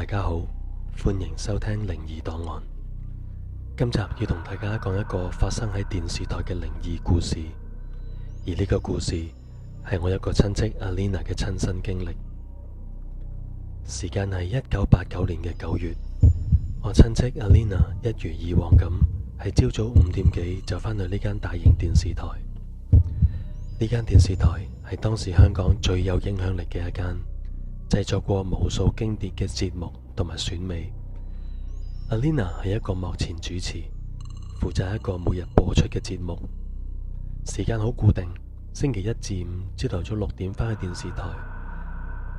家好，歡迎收聽靈異檔案。今集要同大家講一個發生喺電視台嘅靈異故事，而呢個故事係我一個親戚阿 Lina 嘅親身經歷。時間係1989年嘅9月，我親戚阿 Lina 一如以往咁喺朝早5點幾就返去呢間大型電視台。呢間電視台係當時香港最有影響力嘅一間，製作過無數經典嘅節目同埋選美。阿 Lina 係一個幕前主持，負責一個每日播出嘅節目，時間好固定，星期一至五朝頭早6點返去電視台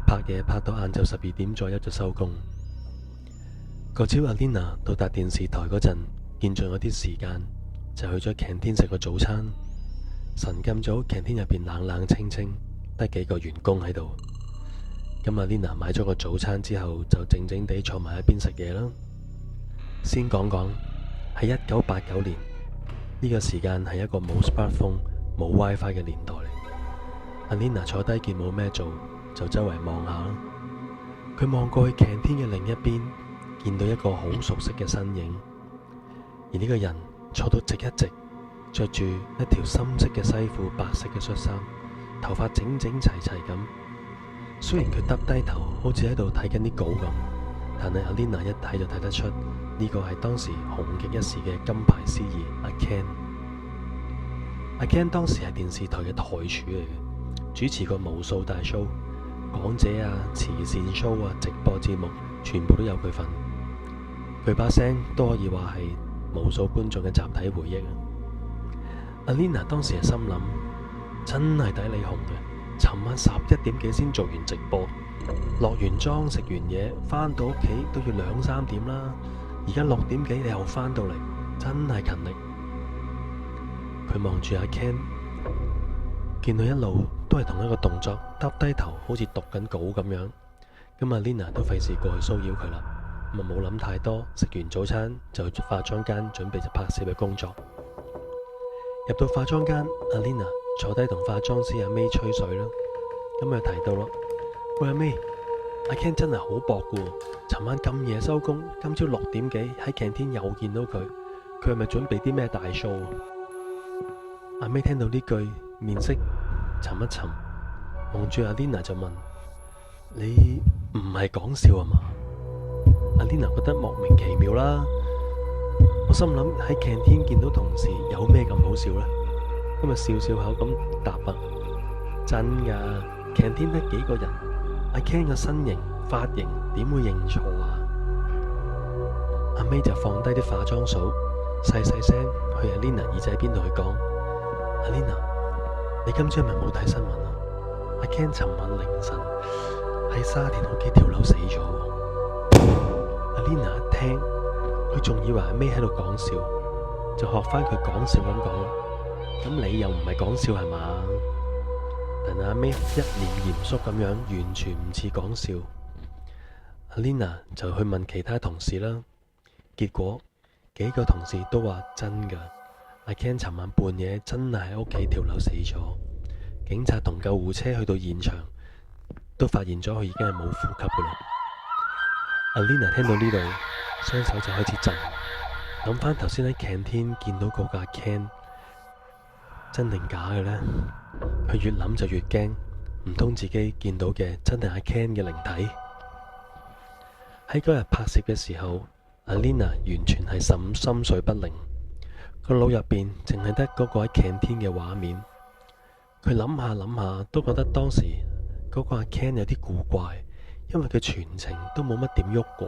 拍嘢，拍到晏晝12點左右就收工。個朝阿 Lina 到達電視台嗰陣，見仲有啲時間，就去咗 canteen 食個早餐。神咁早 canteen 入邊冷冷清清，得幾個員工喺度。咁阿 Lina 買咗個早餐之後，就靜靜地坐埋一邊食嘢啦。先講講喺1989年呢個時間係一個冇 smartphone、冇 WiFi 嘅年代嚟。阿 Lina 坐低見冇咩做，就周圍望下啦。佢望過去 canteen 嘅另一邊，見到一個好熟悉嘅身影，而呢個人坐到直一直，着住一條深色嘅西褲、白色嘅恤衫，頭髮整整齊齊咁。雖然佢耷低頭，好似喺度睇緊啲稿咁，但係阿 Lina 一睇就睇得出呢個係當時紅極一時嘅金牌司儀阿 Ken。阿 Ken 當時係電視台嘅台柱嚟嘅，主持過無數大 show、港姐啊、慈善 show 啊、直播節目，全部都有佢份。佢把聲都可以話係無數觀眾嘅集體回憶啊！阿 Lina 當時係心諗，真係抵你紅嘅。尋晚11點幾先做完直播，落完妝食完嘢，返到屋企都要2、3點啦。而家6點幾你又返到嚟，真係勤力。佢望住阿 Ken， 見到一路都係同一個動作，耷低頭好似讀緊稿咁樣。咁阿 Lina 都費事過去騷擾佢啦，咁啊冇諗太多，食完早餐就去化妝間準備就拍攝嘅工作。入到化妝間，阿 Lina 坐低同化妝師阿 May 吹水啦，咁就提到咯，喂阿 May， 阿 Ken 真係好搏噶，尋晚咁夜收工，今朝6點幾喺 canteen 又見到佢係咪準備啲咩大 show？ 阿 May 聽到呢句，面色沉一沉，望住阿 Lina 就問：你唔係講笑啊嘛？阿 Lina 覺得莫名其妙啦，我心諗喺 canteen 見到同事有咩咁好笑呢？咁啊笑笑口咁答啊，真噶，canteen 得幾個人，阿 Ken 嘅身形髮型點會認錯啊？阿 May 就放低啲化妝掃，細細聲去阿 Lina 耳仔邊度去講：阿 Lina， 你今朝係咪冇睇新聞啊？阿 Ken 尋晚凌晨喺沙田好幾條樓死咗。阿 Lina 一聽，佢仲以為阿 May 喺度講笑，就學翻佢講笑咁講。咁你又唔係講笑係嘛？但阿 May 一臉嚴肅咁樣，完全唔似講笑。阿 Lina 就去問其他同事啦，結果幾個同事都話真噶，阿 Ken 尋晚半夜真係喺屋企跳樓死咗。警察同救護車去到現場，都發現咗佢已經係冇呼吸噶啦。阿 Lina 聽到呢度，雙手就開始震，諗翻頭先喺 canteen 見到嗰個阿 Ken。真定假嘅呢？佢越諗就越驚，唔通自己見到嘅真係阿 Ken 嘅靈體？喺嗰日拍攝嘅時候，阿 Lina 完全係心緒不寧，個腦入邊淨係得嗰個喺 canteen 嘅畫面。佢諗下諗下，都覺得當時嗰個阿 Ken 有啲古怪，因為佢全程都冇乜點喐過，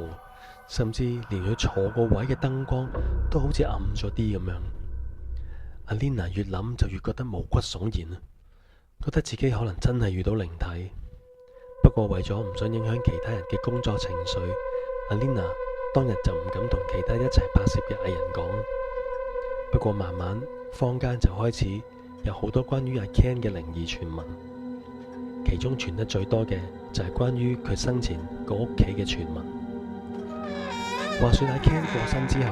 甚至連佢坐個位嘅燈光都好似暗咗啲咁樣。阿 Lina 越諗就越覺得毛骨悚然，覺得自己可能真係遇到靈體。不過為咗唔想影響其他人嘅工作情緒，阿 Lina 當日就唔敢同其他一齊拍攝嘅藝人講。不過慢慢坊間就開始有好多關於阿 Ken 嘅靈異傳聞，其中傳得最多嘅就係關於佢生前個屋企嘅傳聞。話說阿 Ken 過身之後，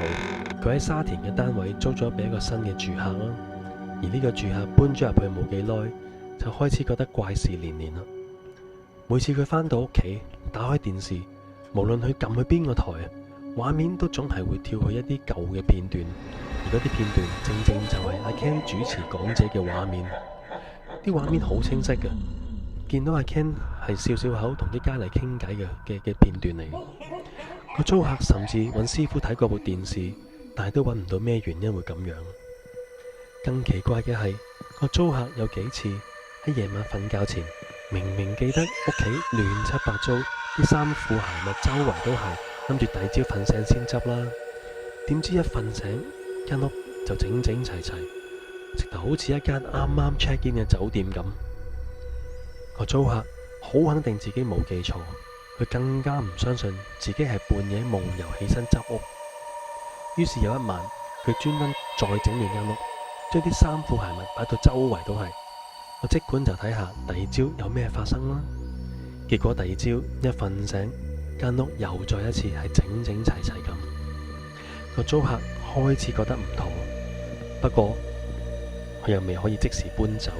佢喺沙田嘅單位租咗俾一個新嘅住客啦，而呢個住客搬咗入去冇幾耐，就開始覺得怪事連連啦。每次佢返到屋企，打開電視，無論佢撳去邊個台，畫面都總係會跳去一啲舊嘅片段，而嗰啲片段正正就係阿 Ken 主持講者嘅畫面。啲畫面好清晰嘅，見到阿 Ken 係笑笑口同啲佳麗傾偈嘅片段嚟。個租客甚至揾師傅睇過部電視，但係都揾唔到咩原因會咁樣。更奇怪嘅係，個租客有幾次喺夜晚瞓覺前，明明記得屋企亂七八糟，啲衫褲鞋襪周圍都係，諗住第二朝瞓醒先執啦。點知一瞓醒，間屋就整整齊齊，直頭好似一間啱啱 check in 嘅酒店咁。個租客好肯定自己冇記錯，佢更加唔相信自己係半夜夢遊起身執屋。於是有一晚，佢專登再整亂間屋，將啲衫褲鞋襪擺到周圍都係。我即管就睇下第二朝有咩發生啦。結果第二朝一瞓醒，間屋又再一次係整整齊齊咁。個租客開始覺得唔妥，不過佢又未可以即時搬走，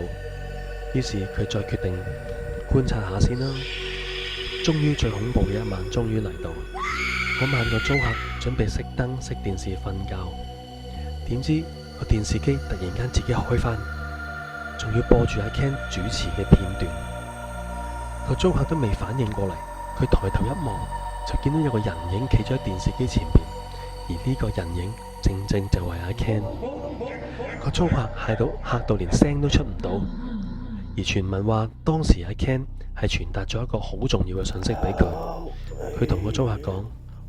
於是佢再決定觀察下先啦。終於最恐怖嘅一晚終於嚟到。嗰晚個租客準備熄燈熄電視瞓覺，點知個電視機突然間自己開返，仲要播住阿 Ken 主持嘅片段。個租客都未反應過嚟，佢抬頭一望就見到有個人影企咗喺電視機前邊，而呢個人影正正就係阿 Ken。個租客嚇到連聲都出唔到，而傳聞話當時阿 Ken 係傳達咗一個好重要嘅信息俾佢。佢同個租客講：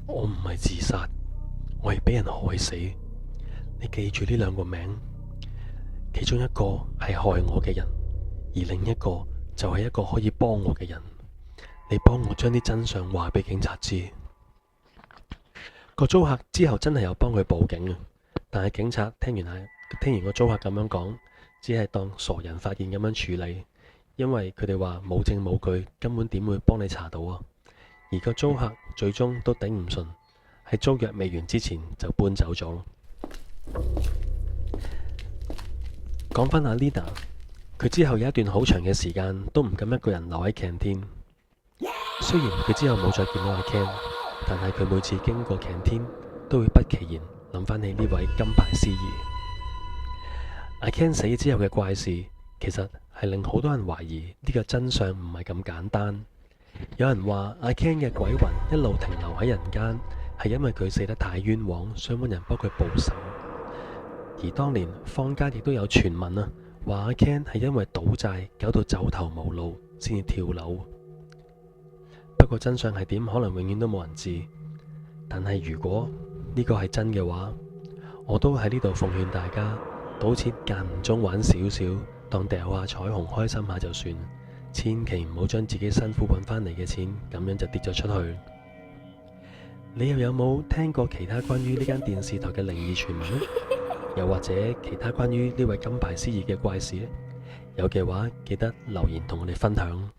我唔係自殺，我係俾人害死。你記住呢兩個名，其中一個係害我嘅人，而另一個就係一個可以幫我嘅人。你幫我將啲真相話俾警察知。個租客之後真係有幫佢報警，但係警察聽完個租客咁樣講，只係當傻人發現咁樣處理，因為佢哋話冇證冇據，根本點會幫你查到啊？而個租客最終都頂唔順，喺租約未完之前就搬走咗咯。講返阿 Lina， 佢之後有一段好長嘅時間都唔敢一個人留喺 canteen。雖然佢之後冇再見到阿 Ken， 但係佢每次經過 canteen 都會不其然諗返起呢位金牌司儀。阿 Ken 死之後嘅怪事，其實係令好多人懷疑呢個真相唔係咁簡單。有人話阿 Ken 嘅鬼魂一路停留喺人間，係因為佢死得太冤枉，想揾人幫佢報仇。而當年坊間亦都有傳聞啊，話阿 Ken 係因為賭債搞到走投無路，先至跳樓。不過真相係點，可能永遠都冇人知。但係如果呢個係真嘅話，我都喺呢度奉勸大家，賭錢間唔中玩少少，當掉下彩虹開心下就算，千祈唔好將自己辛苦揾返嚟嘅錢咁樣就跌咗出去。你又有冇聽過其他關於呢間電視台嘅靈異傳聞呢？又或者其他關於呢位金牌司儀嘅怪事呢？有嘅話記得留言同我哋分享。